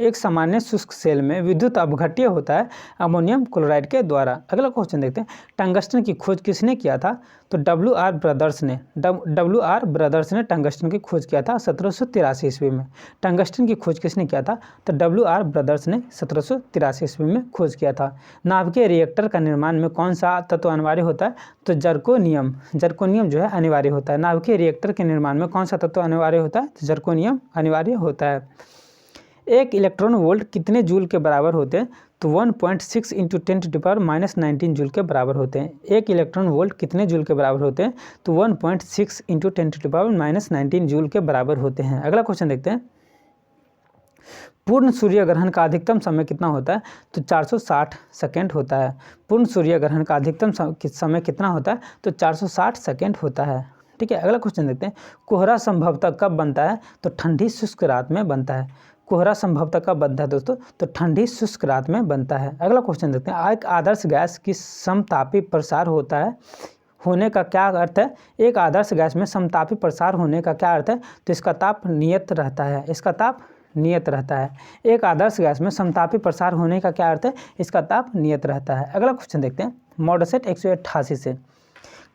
एक सामान्य शुष्क सेल में विद्युत अपघट्य होता है अमोनियम क्लोराइड के द्वारा। अगला क्वेश्चन देखते हैं, टंगस्टन की खोज किसने किया था? तो WR ब्रदर्स ने टंगस्टन की खोज किया था 1783 ईस्वी में। टंगस्टन की खोज किसने किया था? तो WR ब्रदर्स ने 1783 ईस्वी में खोज किया था। नाभिकीय रिएक्टर का निर्माण में कौन सा तत्व अनिवार्य होता है? तो जर्कोनियम जो है अनिवार्य होता है। नाभिकीय रिएक्टर के निर्माण में कौन सा तत्व अनिवार्य होता है? तो जर्कोनियम अनिवार्य होता है। एक इलेक्ट्रॉन वोल्ट कितने जूल के बराबर होते हैं? तो 1.6 × 10⁻⁻19 जूल के बराबर होते हैं। एक इलेक्ट्रॉन वोल्ट कितने जूल के बराबर होते हैं? तो 1.6 × 10⁻⁻19 जूल के बराबर होते हैं। अगला क्वेश्चन देखते हैं, पूर्ण सूर्य ग्रहण का अधिकतम समय कितना होता है? तो 460 सेकेंड होता है। पूर्ण सूर्य ग्रहण का अधिकतम समय कितना होता है? तो 460 सेकेंड होता है। ठीक है, अगला क्वेश्चन देखते हैं, कोहरा संभवतः कब बनता है? तो ठंडी शुष्क रात में बनता है। कोहरा संभवतः कब बनता है दोस्तों? तो ठंडी शुष्क रात में बनता है। अगला क्वेश्चन देखते हैं, एक आदर्श गैस की समतापी प्रसार होता है होने का क्या अर्थ है? एक आदर्श गैस में समतापी प्रसार होने का क्या अर्थ है? तो इसका ताप नियत रहता है। इसका ताप नियत रहता है। एक आदर्श गैस में समतापी प्रसार होने का क्या अर्थ है? इसका ताप नियत रहता है। अगला क्वेश्चन देखते हैं, मॉडसेट 188 से,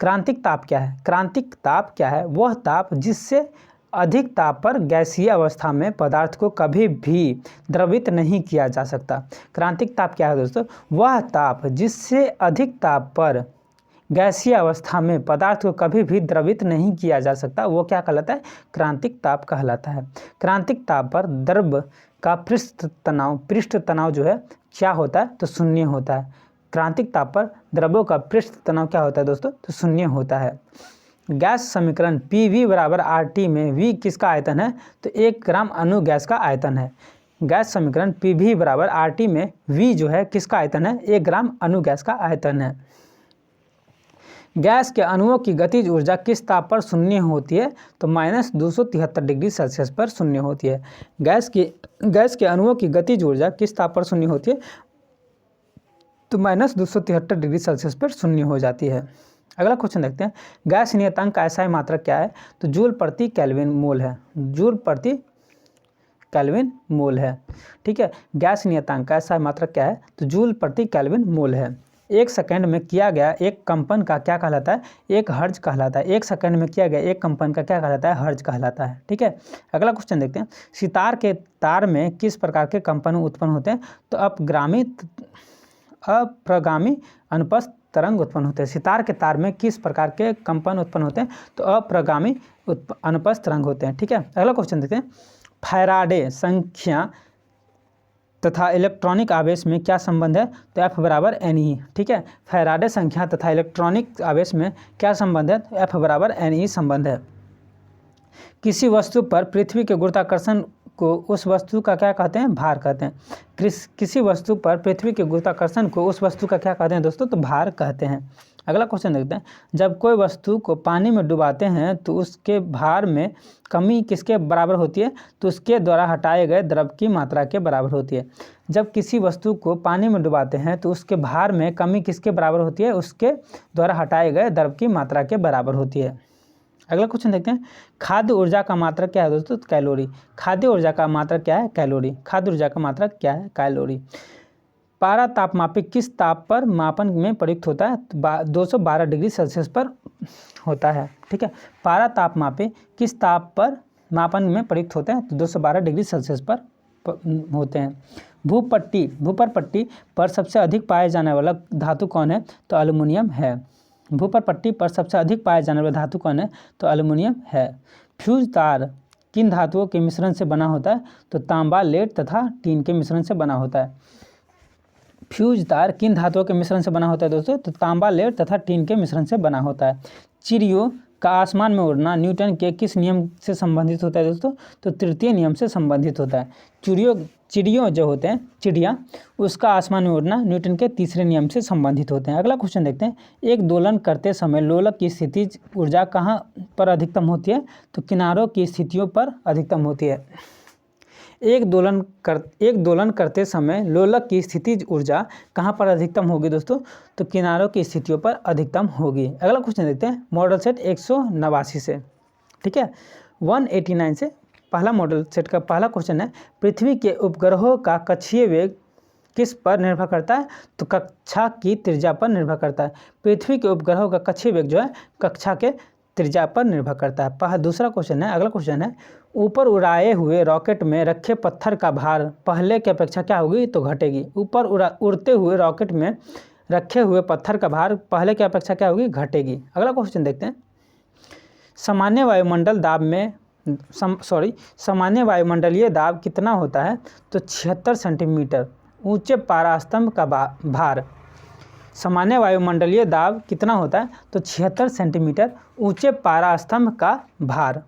क्रांतिक ताप क्या है? क्रांतिक ताप क्या है? वह ताप जिससे अधिक ताप पर गैसीय अवस्था में पदार्थ को कभी भी द्रवित नहीं किया जा सकता। क्रांतिक ताप क्या है दोस्तों? वह ताप जिससे अधिक ताप पर गैसीय अवस्था में पदार्थ को कभी भी द्रवित नहीं किया जा सकता, वो क्या कहलाता है? क्रांतिक ताप कहलाता है। क्रांतिक ताप पर द्रव का पृष्ठ तनाव जो है क्या होता है? तो शून्य होता है। क्रांतिक ताप पर द्रवों का पृष्ठ तनाव क्या होता है दोस्तों? तो शून्य होता है। गैस समीकरण PV = RT में V किसका आयतन है? तो 1 ग्राम अणु गैस का आयतन है। गैस समीकरण PV = RT में V जो है किसका आयतन है? 1 ग्राम अणु गैस का आयतन है। गैस के अणुओं की गतिज ऊर्जा किस ताप पर शून्य होती है? तो -273 डिग्री सेल्सियस पर शून्य होती है। गैस के अणुओं की गतिज ऊर्जा किस ताप पर शून्य होती है? तो -273 डिग्री सेल्सियस पर शून्य हो जाती है। अगला क्वेश्चन देखते हैं, गैस नियतांक का SI मात्रक क्या है? तो जूल प्रति केल्विन मोल है। जूल प्रति केल्विन मोल है। ठीक है, गैस नियतांक का SI मात्रक क्या है? तो जूल प्रति केल्विन मोल है। एक सेकंड में किया गया एक कंपन का क्या कहलाता है? एक हर्ज कहलाता है। एक सेकंड में किया गया एक कंपन का क्या कहलाता है? हर्ज कहलाता है। ठीक है, अगला क्वेश्चन देखते हैं, सितार के तार में किस प्रकार के कंपन उत्पन्न होते हैं? तो अप्रगामी अनुप्रस्थ तरंग उत्पन्न होते हैं। सितार के तार में किस प्रकार के कंपन उत्पन्न होते हैं? तो अप्रगामी अनुप्रस्थ तरंग होते हैं। ठीक है, अगला क्वेश्चन देखते हैं, फैराडे संख्या तथा इलेक्ट्रॉनिक आवेश में क्या संबंध है? तो F = NE। ठीक है, फैराडे संख्या तथा इलेक्ट्रॉनिक आवेश में क्या संबंध है? तो F = NE संबंध है। किसी वस्तु पर पृथ्वी के गुरुत्वाकर्षण को उस वस्तु का क्या कहते हैं? भार कहते हैं। किसी वस्तु पर पृथ्वी के गुरुत्वाकर्षण को उस वस्तु का क्या कहते हैं दोस्तों? तो भार कहते हैं। अगला क्वेश्चन देखते हैं, जब कोई वस्तु को पानी में डुबाते हैं तो उसके भार में कमी किसके बराबर होती है? तो उसके द्वारा हटाए गए द्रव की मात्रा के बराबर होती है। जब किसी वस्तु को पानी में डुबाते हैं तो उसके भार में कमी किसके बराबर होती है? उसके द्वारा हटाए गए द्रव की मात्रा के बराबर होती है। अगला क्वेश्चन देखते हैं, खाद्य ऊर्जा का मात्रक क्या है दोस्तों? तो कैलोरी। खाद्य ऊर्जा का मात्रक क्या है? कैलोरी। खाद्य ऊर्जा का मात्रक क्या है? कैलोरी। पारा तापमापी किस ताप पर मापन में प्रयुक्त होता है? 212 डिग्री सेल्सियस पर होता है। ठीक है, पारा तापमापी किस ताप पर मापन में प्रयुक्त होते हैं? तो 212 डिग्री सेल्सियस पर होते हैं। भूपर पट्टी पर सबसे अधिक पाए जाने वाला धातु कौन है? तो एल्युमिनियम है। भूपर पट्टी पर सबसे अधिक पाए जाने वाला धातु कौन है? तो एल्युमिनियम है। फ्यूज तार किन धातुओं के मिश्रण से बना होता है? तो तांबा, लेड तथा टीन के मिश्रण से बना होता है। फ्यूज तार किन धातुओं के मिश्रण से बना होता है दोस्तों? तो तांबा, लेड तथा टीन के मिश्रण से बना होता है। चिड़ियों का आसमान में उड़ना न्यूटन के किस नियम से संबंधित होता है दोस्तों? तो तृतीय नियम से संबंधित होता है। चिड़ियों जो होते हैं, चिड़िया, उसका आसमान में उड़ना न्यूटन के तीसरे नियम से संबंधित होते हैं। अगला क्वेश्चन देखते हैं, एक दोलन करते समय लोलक की स्थितिज ऊर्जा कहाँ पर अधिकतम होती है? तो किनारों की स्थितियों पर अधिकतम होती है। एक दोलन करते समय लोलक की स्थितिज ऊर्जा कहाँ पर अधिकतम होगी दोस्तों? तो किनारों की स्थितियों पर अधिकतम होगी। अगला क्वेश्चन देखते हैं मॉडल सेट 189 से, ठीक है, 189 से पहला मॉडल सेट का पहला क्वेश्चन है, पृथ्वी के उपग्रहों का कक्षीय वेग किस पर निर्भर करता है? तो कक्षा की त्रिज्या पर निर्भर करता है। पृथ्वी के उपग्रहों का कक्षीय वेग जो है कक्षा के त्रिज्या पर निर्भर करता है। दूसरा क्वेश्चन है, अगला क्वेश्चन है, ऊपर उड़ाए हुए रॉकेट में रखे पत्थर का भार पहले की अपेक्षा क्या होगी? तो घटेगी। ऊपर उड़ते हुए रॉकेट में रखे हुए पत्थर का भार पहले की अपेक्षा क्या होगी? घटेगी। अगला क्वेश्चन देखते हैं, सामान्य वायुमंडलीय दाब कितना होता है? तो 76 सेंटीमीटर। ऊंचे पारास्तंभ का भार, सामान्य वायुमंडलीय दाब कितना होता है? तो 76 सेंटीमीटर। ऊंचे पारास्तंभ का भार।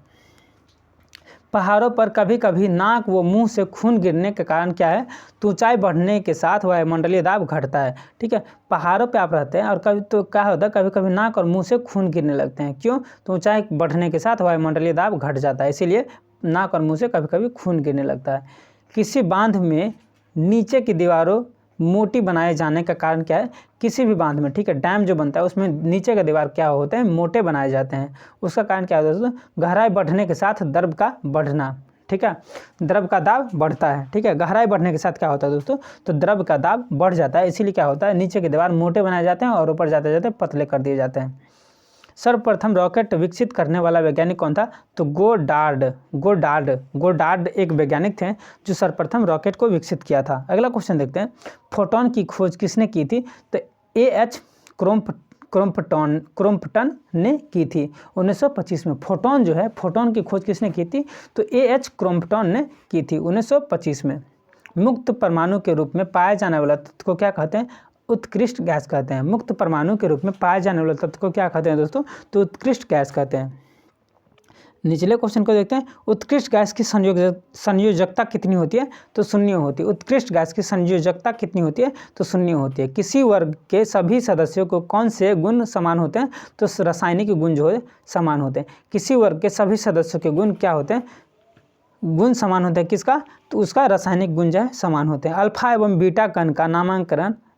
पहाड़ों पर कभी कभी नाक व मुंह से खून गिरने के कारण क्या है? तो ऊंचाई बढ़ने के साथ वायुमंडलीय दाब घटता है, ठीक है। पहाड़ों पे आप रहते हैं और कभी तो क्या होता है, कभी कभी नाक और मुंह से खून गिरने लगते हैं। क्यों? तो ऊंचाई बढ़ने के साथ वायुमंडलीय दाब घट जाता है, इसीलिए नाक और मुंह से कभी कभी खून गिरने लगता है। किसी बांध में नीचे की दीवारों मोटी बनाए जाने का कारण क्या है? किसी भी बांध में, ठीक है, डैम जो बनता है उसमें नीचे का दीवार क्या होते हैं? मोटे बनाए जाते हैं। उसका कारण क्या होता है दोस्तों? गहराई बढ़ने के साथ द्रव का बढ़ना, ठीक है, द्रव का दाब बढ़ता है, ठीक है। गहराई बढ़ने के साथ क्या होता है दोस्तों? तो द्रव का दाब बढ़ जाता है, इसीलिए क्या होता है, नीचे के दीवार मोटे बनाए जाते हैं और ऊपर जाते जाते पतले कर दिए जाते हैं। सर्वप्रथम रॉकेट विकसित करने वाला वैज्ञानिक कौन था? तो गोडार्ड एक वैज्ञानिक थे जो सर्वप्रथम रॉकेट को विकसित किया था। अगला क्वेश्चन देखते हैं, फोटोन की खोज किसने की थी? तो A.H. क्रॉम्पटन ने की थी 1925 में। फोटोन जो है, फोटोन की खोज किसने की थी? तो A.H. क्रॉम्पटन ने की थी 1925 में। मुक्त परमाणु के रूप में पाए जाने वाला तत्व को क्या कहते हैं? उत्कृष्ट गैस कहते हैं। मुक्त परमाणु के रूप में पाए जाने वाले तत्व को क्या कहते हैं दोस्तों? तो उत्कृष्ट गैस कहते हैं। निचले क्वेश्चन को देखते हैं, उत्कृष्ट गैस की संयोजकता कितनी होती है? तो शून्य होती है। उत्कृष्ट गैस की संयोजकता कितनी होती है? तो शून्य होती है। किसी वर्ग के सभी सदस्यों को कौन से गुण समान होते हैं? तो रासायनिक गुण जो है समान होते हैं। किसी वर्ग के सभी सदस्यों के गुण क्या होते हैं? गुण समान होते हैं। किसका? तो उसका रासायनिक गुण जो है समान होते हैं। अल्फा एवं बीटा कण का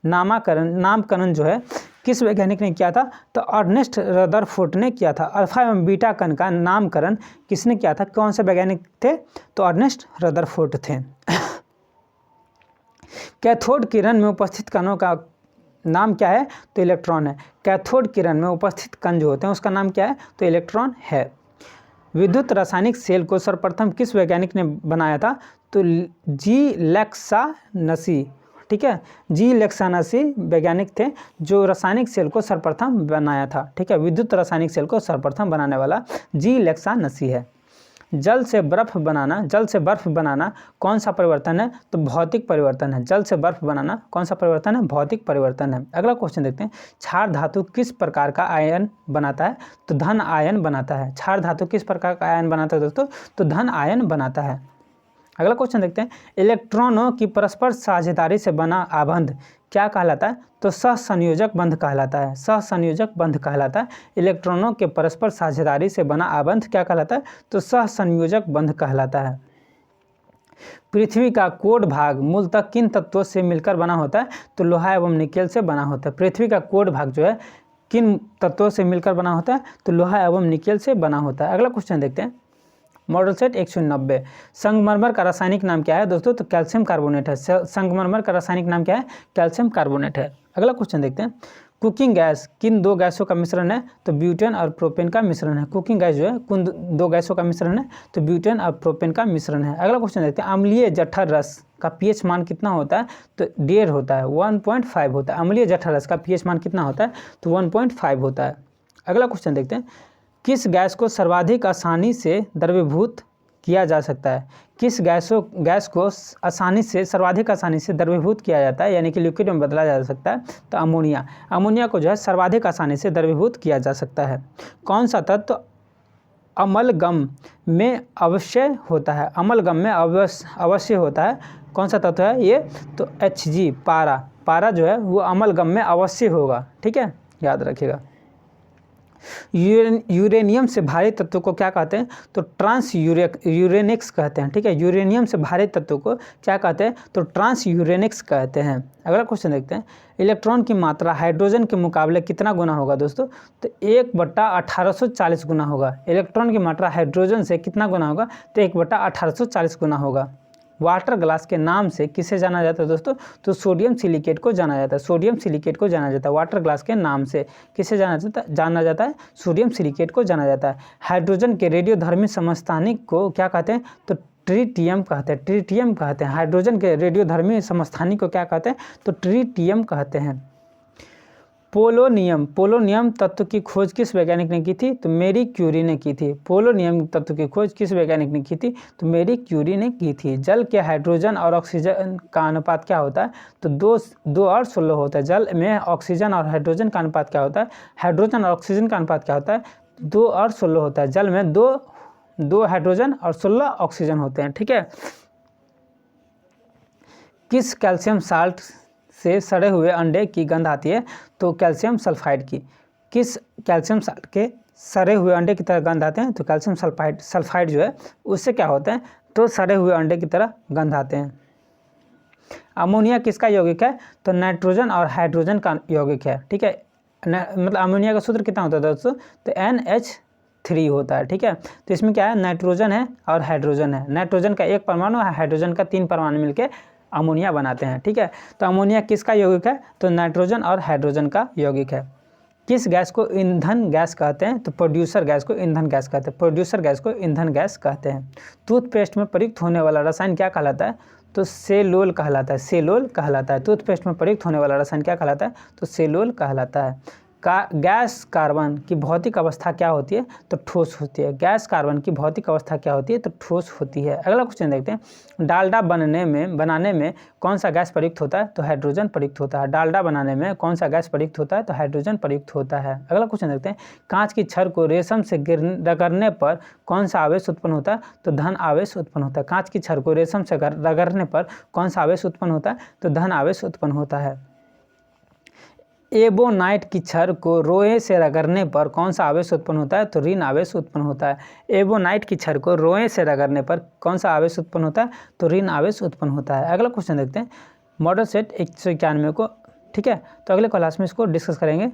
नामकरण जो है किस वैज्ञानिक ने किया था? तो अर्नेस्ट रदरफोर्ड ने किया था। अल्फा एवं बीटा कण का नामकरण किसने किया था? कौन से वैज्ञानिक थे? तो अर्नेस्ट रदरफोर्ड थे। कैथोड किरण में उपस्थित कणों का नाम क्या है? तो इलेक्ट्रॉन है। कैथोड किरण में उपस्थित कण जो होते हैं उसका नाम क्या है? तो इलेक्ट्रॉन है। विद्युत रासायनिक सेल को सर्वप्रथम किस वैज्ञानिक ने बनाया था? तो जी लेक्सानसी, ठीक है, जी लेक्सानसी वैज्ञानिक थे जो रासायनिक सेल को सर्वप्रथम बनाया था, ठीक है। विद्युत रासायनिक सेल को सर्वप्रथम बनाने वाला जी लेक्सानसी है। जल से बर्फ बनाना कौन सा परिवर्तन है? तो भौतिक परिवर्तन है। जल से बर्फ बनाना कौन सा परिवर्तन है? भौतिक परिवर्तन है। अगला क्वेश्चन देखते हैं, क्षार धातु किस प्रकार का आयन बनाता है? तो धन आयन बनाता है। क्षार धातु किस प्रकार का आयन बनाता है दोस्तों? तो धन आयन बनाता है। अगला क्वेश्चन देखते हैं, इलेक्ट्रॉनों की परस्पर साझेदारी से बना आबंध क्या कहलाता है? तो सहसंयोजक बंध कहलाता है। सहसंयोजक बंध कहलाता है। इलेक्ट्रॉनों के परस्पर साझेदारी से बना आबंध क्या कहलाता है? तो सहसंयोजक बंध कहलाता है। पृथ्वी का कोड भाग मूलतः किन तत्वों से मिलकर बना होता है? तो लोहा एवं निकेल से बना होता है। पृथ्वी का कोड भाग जो है किन तत्वों से मिलकर बना होता है? तो लोहा एवं निकेल से बना होता है। अगला क्वेश्चन देखते हैं, मॉडल सेट 190, संगमरमर का रासायनिक नाम क्या है दोस्तों? तो कैल्शियम कार्बोनेट है। संगमरमर का रासायनिक नाम क्या है? कैल्शियम कार्बोनेट है। अगला क्वेश्चन देखते हैं, कुकिंग गैस किन दो गैसों का मिश्रण है? तो ब्यूटेन और प्रोपेन का मिश्रण है। कुकिंग गैस जो है किन दो गैसों का मिश्रण है? तो ब्यूटेन और प्रोपेन का मिश्रण है। अगला क्वेश्चन देखते हैं, अम्लीय जठर रस का पीएच मान कितना होता है? तो 1.5 होता है, 1.5 होता है। अम्लीय जठर रस का पीएच मान कितना होता है? तो 1.5 होता है। अगला क्वेश्चन देखते हैं, किस गैस को सर्वाधिक आसानी से द्रवीभूत किया जा सकता है? किस गैस को सर्वाधिक आसानी से द्रवीभूत किया जाता है, यानी कि लिक्विड में बदला जा सकता है? तो अमोनिया। अमोनिया को जो है सर्वाधिक आसानी से द्रवीभूत किया जा सकता है। कौन सा तत्व अमलगम में अवश्य होता है? अमलगम में अवश्य होता है, कौन सा तत्व है ये? तो Hg, पारा जो है वो अमलगम में अवश्य होगा, ठीक है, याद रखिएगा। यूरेनियम से भारी तत्व को क्या कहते हैं? तो ट्रांस यूरेनिक्स कहते हैं, ठीक है। यूरेनियम से भारी तत्व को क्या कहते हैं? तो ट्रांस यूरेनिक्स कहते हैं। अगला क्वेश्चन देखते हैं, इलेक्ट्रॉन की मात्रा हाइड्रोजन के मुकाबले कितना गुना होगा दोस्तों? तो 1/1840 गुना होगा। इलेक्ट्रॉन की मात्रा हाइड्रोजन से कितना गुना होगा? तो 1/1840 गुना होगा। वाटर ग्लास के नाम से किसे जाना जाता है दोस्तों? तो सोडियम सिलिकेट को जाना जाता है। सोडियम सिलिकेट को जाना जाता है वाटर ग्लास के नाम से। किसे जाना जाता है? सोडियम सिलिकेट को जाना जाता है। हाइड्रोजन के रेडियोधर्मी समस्थानिक को क्या कहते हैं? तो ट्रिटियम कहते हैं। ट्रिटियम कहते हैं। हाइड्रोजन के रेडियोधर्मी समस्थानिक को क्या कहते हैं? तो ट्रिटियम कहते हैं। पोलोनियम तत्व की खोज किस वैज्ञानिक ने की थी? तो मेरी क्यूरी ने की थी। पोलोनियम तत्व की खोज किस वैज्ञानिक ने की थी? तो मेरी क्यूरी ने की थी। जल के हाइड्रोजन और ऑक्सीजन का अनुपात क्या होता है? तो 2:16 होता है। जल में ऑक्सीजन और हाइड्रोजन का अनुपात क्या होता है? हाइड्रोजन और ऑक्सीजन का अनुपात क्या होता है? 2:16 होता है। जल में 2 हाइड्रोजन और 16 ऑक्सीजन होते हैं, ठीक है। किस कैल्शियम साल्ट से सड़े हुए अंडे की गंध आती है? तो कैल्शियम सल्फाइड की। किस कैल्शियम साल्ट के सड़े हुए अंडे की तरह गंध आते हैं? तो कैल्शियम सल्फाइड जो है उससे क्या होते हैं? तो सड़े हुए अंडे की तरह गंध आते हैं। अमोनिया किसका यौगिक है? तो नाइट्रोजन और हाइड्रोजन का यौगिक है, ठीक है। मतलब अमोनिया का सूत्र कितना होता है दोस्तों? तो NH3 होता है, ठीक है। तो इसमें क्या है? नाइट्रोजन है और हाइड्रोजन है। नाइट्रोजन का 1 परमाणु है, हाइड्रोजन का 3 परमाणु मिलकर अमोनिया बनाते हैं, ठीक है। तो अमोनिया किसका यौगिक है? तो नाइट्रोजन और हाइड्रोजन का यौगिक है। किस गैस को ईंधन गैस कहते हैं? तो प्रोड्यूसर गैस को ईंधन गैस कहते हैं। प्रोड्यूसर गैस को ईंधन गैस कहते हैं। टूथपेस्ट में प्रयुक्त होने वाला रसायन क्या कहलाता है? तो सेलोल कहलाता है। सेलोल कहलाता है। टूथपेस्ट में प्रयुक्त होने वाला रसायन क्या कहलाता है? तो सेलोल कहलाता है। गैस कार्बन की भौतिक अवस्था क्या होती है? तो ठोस होती है। गैस कार्बन की भौतिक अवस्था क्या होती है? तो ठोस होती है। अगला क्वेश्चन देखते हैं, डालडा बनाने में कौन सा गैस प्रयुक्त होता है? तो हाइड्रोजन प्रयुक्त होता है। डालडा बनाने में कौन सा गैस प्रयुक्त होता है? तो हाइड्रोजन प्रयुक्त होता है। अगला क्वेश्चन देखते हैं, कांच की छड़ को रेशम से रगड़ने पर कौन सा आवेश उत्पन्न होता है? तो धन आवेश उत्पन्न होता है। कांच की छड़ को रेशम से रगड़ने पर कौन सा आवेश उत्पन्न होता है? तो धन आवेश उत्पन्न होता है। एबोनाइट की छड़ को रोए से रगड़ने पर कौन सा आवेश उत्पन्न होता है? तो ऋण आवेश उत्पन्न होता है। एबोनाइट की छड़ को रोए से रगड़ने पर कौन सा आवेश उत्पन्न होता है? तो ऋण आवेश उत्पन्न होता है। अगला क्वेश्चन देखते हैं, मॉडल सेट 191 को, ठीक है। तो अगले क्लास में इसको डिस्कस करेंगे।